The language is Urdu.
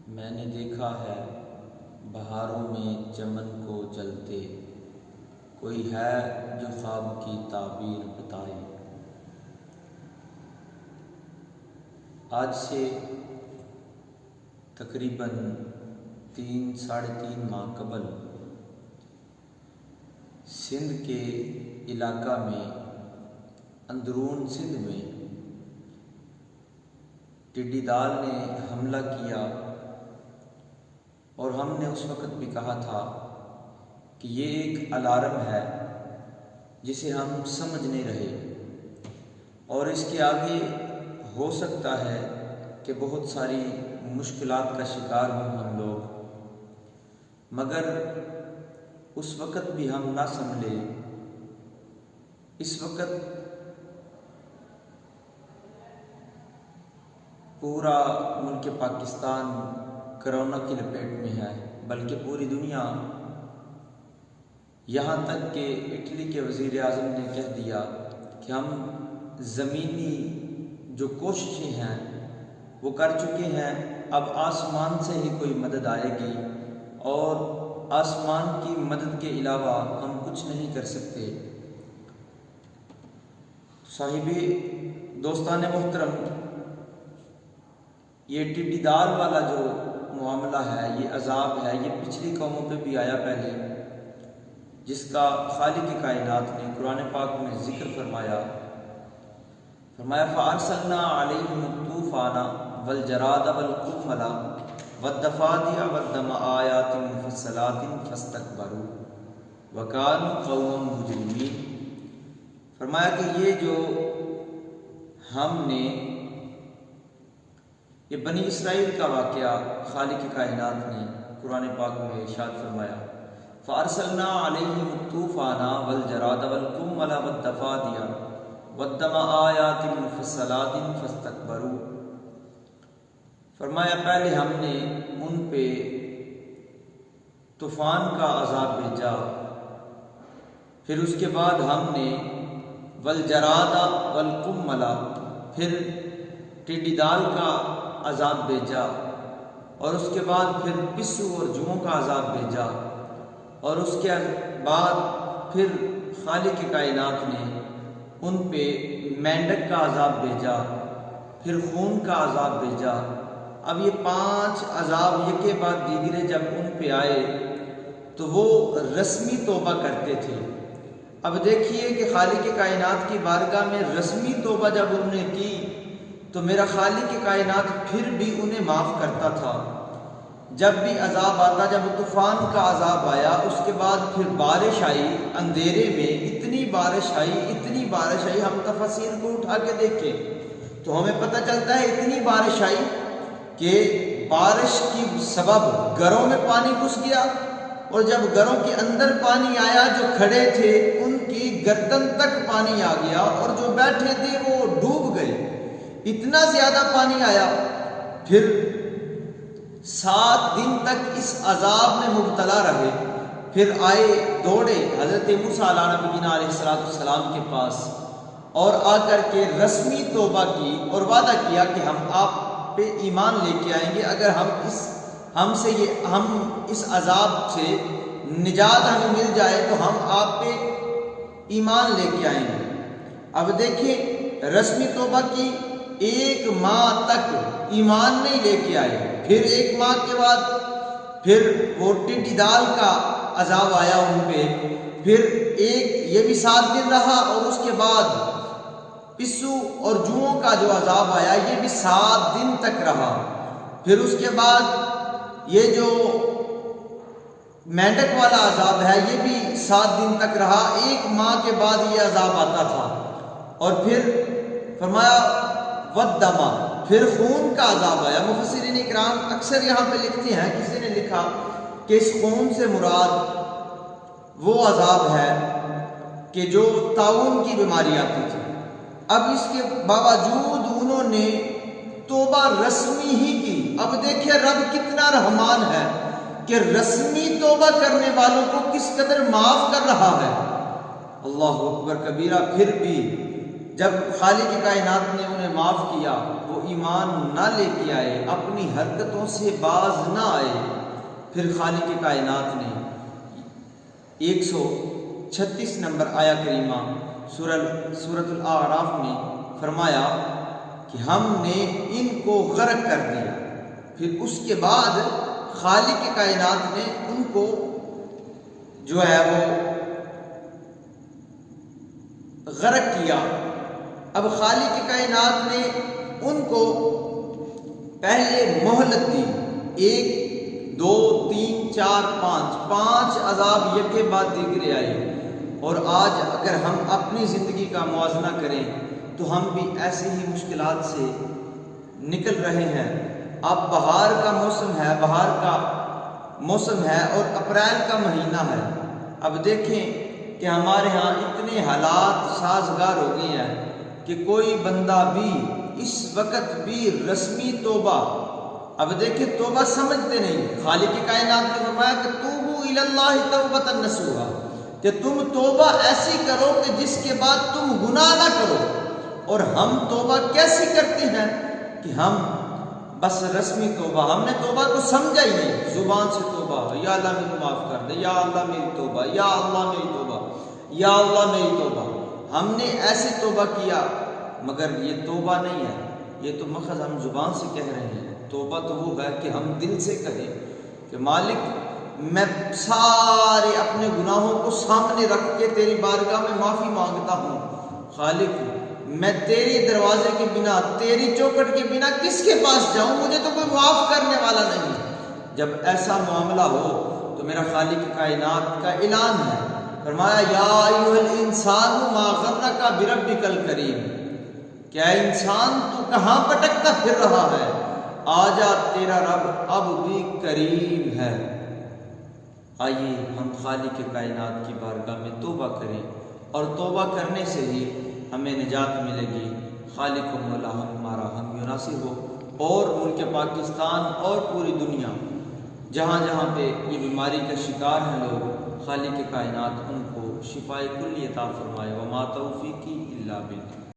میں نے دیکھا ہے بہاروں میں چمن کو جلتے، کوئی ہے جو خواب کی تعبیر بتائے۔ آج سے تقریباً 3 ماہ قبل سندھ کے علاقہ میں، اندرون سندھ میں ٹڈی دال نے حملہ کیا، اور ہم نے اس وقت بھی کہا تھا کہ یہ ایک الارم ہے جسے ہم سمجھ نہیں رہے، اور اس کے آگے ہو سکتا ہے کہ بہت ساری مشکلات کا شکار ہوں ہم لوگ، مگر اس وقت بھی ہم نہ سنبھلے۔ اس وقت پورا ملک پاکستان کرونا کی لپیٹ میں ہے، بلکہ پوری دنیا، یہاں تک کہ اٹلی کے وزیر اعظم نے کہہ دیا کہ ہم زمینی جو کوششیں ہیں وہ کر چکے ہیں، اب آسمان سے ہی کوئی مدد آئے گی، اور آسمان کی مدد کے علاوہ ہم کچھ نہیں کر سکتے۔ صاحبی دوستان محترم، یہ ٹڈی دال والا جو معاملہ ہے، یہ عذاب ہے، یہ پچھلی قوموں پہ بھی آیا پہلے، جس کا خالق کائنات نے قرآن پاک میں ذکر فرمایا فَأَرْسَلْنَا عَلَيْهِمُ الطُّوفَانَ وَالْجَرَادَ وَالْقُمَّلَ وَالضَّفَادِعَ وَالدَّمَ آيَاتٍ مُفَصَّلَاتٍ فَاسْتَكْبَرُوا وَكَانُوا قَوْمًا مُجْرِمِينَ۔ فرمایا کہ یہ جو ہم نے، یہ بنی اسرائیل کا واقعہ خالق کائنات نے قرآن پاک میں ارشاد فرمایا فَأَرْسَلْنَا عَلَيْهِمُ الطُّوفَانَ وَالْجَرَادَ وَالْقُمَّلَ وَالضَّفَادِعَ وَالدَّمَ آيَاتٍ مُفَصَّلَاتٍ فَاسْتَكْبَرُوا۔ فرمایا پہلے ہم نے ان پہ طوفان کا عذاب بھیجا، پھر اس کے بعد ہم نے والجراد والقمل، پھر ٹڈی دال کا عذاب بھیجا، اور اس کے بعد پھر پسو اور جوؤں کا عذاب بھیجا، اور اس کے بعد پھر خالق کائنات نے ان پہ مینڈک کا عذاب بھیجا، پھر خون کا عذاب بھیجا۔ اب یہ 5 عذاب یکے بعد دیگرے جب ان پہ آئے تو وہ رسمی توبہ کرتے تھے۔ اب دیکھیے کہ خالق کائنات کی بارگاہ میں رسمی توبہ جب انہوں نے کی تو میرا خالق کائنات پھر بھی انہیں معاف کرتا تھا۔ جب بھی عذاب آتا، جب طوفان کا عذاب آیا، اس کے بعد پھر بارش آئی، اندھیرے میں اتنی بارش آئی، ہم تفاسیر کو اٹھا کے دیکھیں تو ہمیں پتہ چلتا ہے اتنی بارش آئی کہ بارش کی سبب گھروں میں پانی گھس گیا، اور جب گھروں کے اندر پانی آیا، جو کھڑے تھے ان کی گردن تک پانی آ گیا، اور جو بیٹھے تھے وہ ڈوب گئے، اتنا زیادہ پانی آیا۔ پھر 7 دن تک اس عذاب میں مبتلا رہے، پھر آئے دوڑے حضرت موسیٰ علیہ نبینا علیہ السلام کے پاس، اور آ کر کے رسمی توبہ کی اور وعدہ کیا کہ ہم آپ پہ ایمان لے کے آئیں گے، اگر ہم اس عذاب سے نجات ہمیں مل جائے تو ہم آپ پہ ایمان لے کے آئیں گے۔ اب دیکھیں، رسمی توبہ کی، 1 ماہ تک ایمان نہیں لے کے آئے، پھر 1 ماہ کے بعد پھر وہ ٹڈی دال کا عذاب آیا ان پہ، پھر یہ بھی 7 دن رہا، اور اس کے بعد پسو اور جوؤں کا جو عذاب آیا یہ بھی 7 دن تک رہا، پھر اس کے بعد یہ جو مینڈک والا عذاب ہے یہ بھی 7 دن تک رہا، 1 ماہ کے بعد یہ عذاب آتا تھا، اور پھر فرمایا والدما، پھر خون کا عذاب آیا۔ مفسرین اکرام اکثر یہاں پہ لکھتے ہیں، کسی نے لکھا کہ اس خون سے مراد وہ عذاب ہے کہ جو طاعون کی بیماری آتی تھی۔ اب اس کے باوجود انہوں نے توبہ رسمی ہی کی۔ اب دیکھیں رب کتنا رحمان ہے کہ رسمی توبہ کرنے والوں کو کس قدر معاف کر رہا ہے۔ اللہ اکبر کبیرہ۔ پھر بھی جب خالق کائنات نے انہیں معاف کیا وہ ایمان نہ لے کے آئے، اپنی حرکتوں سے باز نہ آئے، پھر خالق کائنات نے 136 نمبر آیا کریمہ سورۃ الاعراف میں فرمایا کہ ہم نے ان کو غرق کر دیا۔ پھر اس کے بعد خالق کائنات نے ان کو جو ہے وہ غرق کیا۔ اب خالق کائنات نے ان کو پہلے مہلت دی، 1 2 3 4 5 عذاب یکے بعد دیگرے آئے، اور آج اگر ہم اپنی زندگی کا موازنہ کریں تو ہم بھی ایسی ہی مشکلات سے نکل رہے ہیں۔ اب بہار کا موسم ہے اور اپریل کا مہینہ ہے۔ اب دیکھیں کہ ہمارے ہاں اتنے حالات سازگار ہو گئے ہیں کہ کوئی بندہ بھی اس وقت بھی رسمی توبہ، اب دیکھیں توبہ سمجھتے نہیں۔ خالق کائنات نے فرمایا کہ توبوا الی اللہ توبۃ نصوحا، کہ تم توبہ ایسی کرو کہ جس کے بعد تم گناہ نہ کرو۔ اور ہم توبہ کیسی کرتے ہیں کہ ہم بس رسمی توبہ، ہم نے توبہ کو سمجھا ہی نہیں، زبان سے توبہ، یا اللہ مجھے معاف کر دے، یا اللہ میری توبہ، یا اللہ میری توبہ، یا اللہ میری توبہ۔ ہم نے ایسے توبہ کیا، مگر یہ توبہ نہیں ہے، یہ تو مخص ہم زبان سے کہہ رہے ہیں۔ توبہ تو وہ ہے کہ ہم دل سے کہیں کہ مالک میں سارے اپنے گناہوں کو سامنے رکھ کے تیری بارگاہ میں معافی مانگتا ہوں۔ خالق میں تیری دروازے کے بنا، تیری چوکھٹ کے بنا کس کے پاس جاؤں، مجھے تو کوئی معاف کرنے والا نہیں۔ جب ایسا معاملہ ہو تو میرا خالق کائنات کا اعلان ہے، فرمایا یا ایھا الانسان ما غرک بربک الکریم، کیا انسان تو کہاں پٹکتا پھر رہا ہے، آجا تیرا رب اب بھی کریم ہے۔ آئیے ہم خالق کائنات کی بارگاہ میں توبہ کریں، اور توبہ کرنے سے ہی ہمیں نجات ملے گی۔ خالق و مولا ہمارا ہم یوناصر ہو، اور ملک پاکستان اور پوری دنیا جہاں جہاں پہ یہ بیماری کا شکار ہیں لوگ، خالق کائنات ان کو شفائے کلی عطا فرمائے۔ وما توفیقی الا باللہ۔